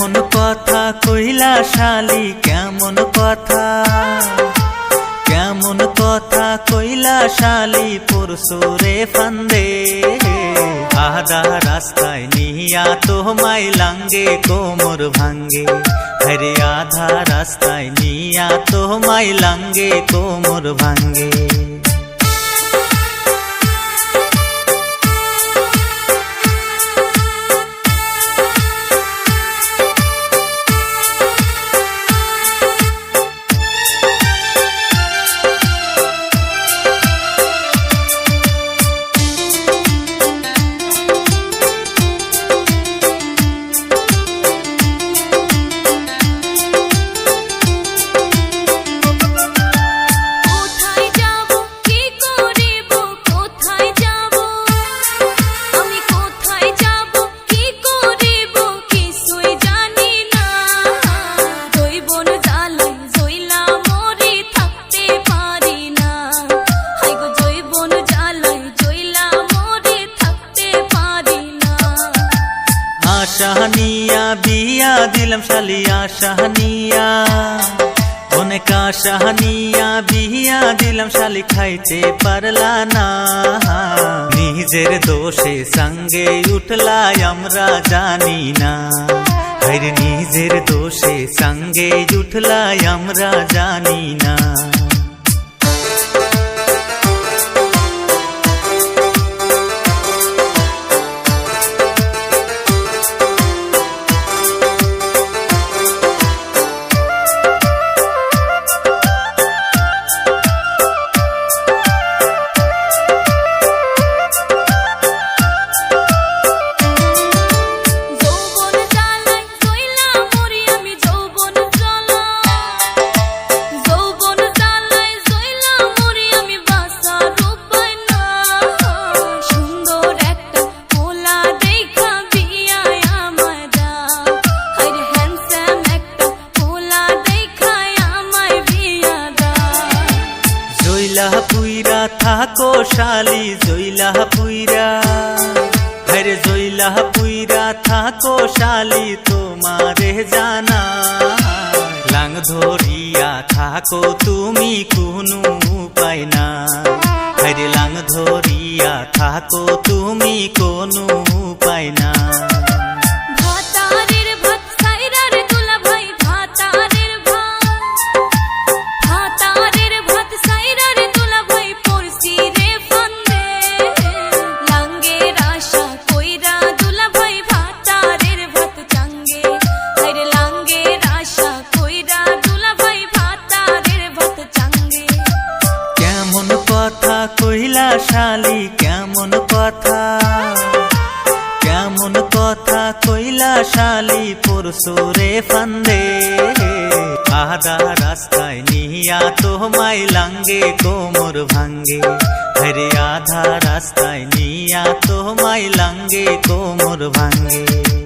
কেমন কথা কইলা শালি কেমন কথা কইলা শালি পরশুরে ফান্দে আধা রাস্তায় নিয়া তোমায় লাঙ্গে কোমর ভাঙ্গে হরে আধা রাস্তায় নিয়া তোমায় লাঙ্গে কোমর ভাঙ্গে আশাহানিয়া বিয়া দিলাম শালি আশাহানিয়া অনেক আশাহানিয়া বিয়া দিলাম শালি খাইতে পারলা না নিজের দোষে সঙ্গে উঠলাই আমরা জানি না হরে নিজের দোষে সঙ্গে উঠলাই আমরা জানি না পুইরা থাকো শালি জইলা পুইরা হরে জইলা পুইরা থাকো শালি তোমারে জানা লাং ধরিয়া থাকো তুমি কোনো উপায় না হরে লাং ধরিয়া থাকো তুমি কোনো উপায় না কইলা শালি কেমন কথা কইলা শালি পরশুরে ফান্দে আধা রাস্তায় নিয়া তোমায় লাঙ্গে কোমর ভাঙ্গে হরে আধা রাস্তায় নিয়া তোমায় লাঙ্গে কোমর ভাঙ্গে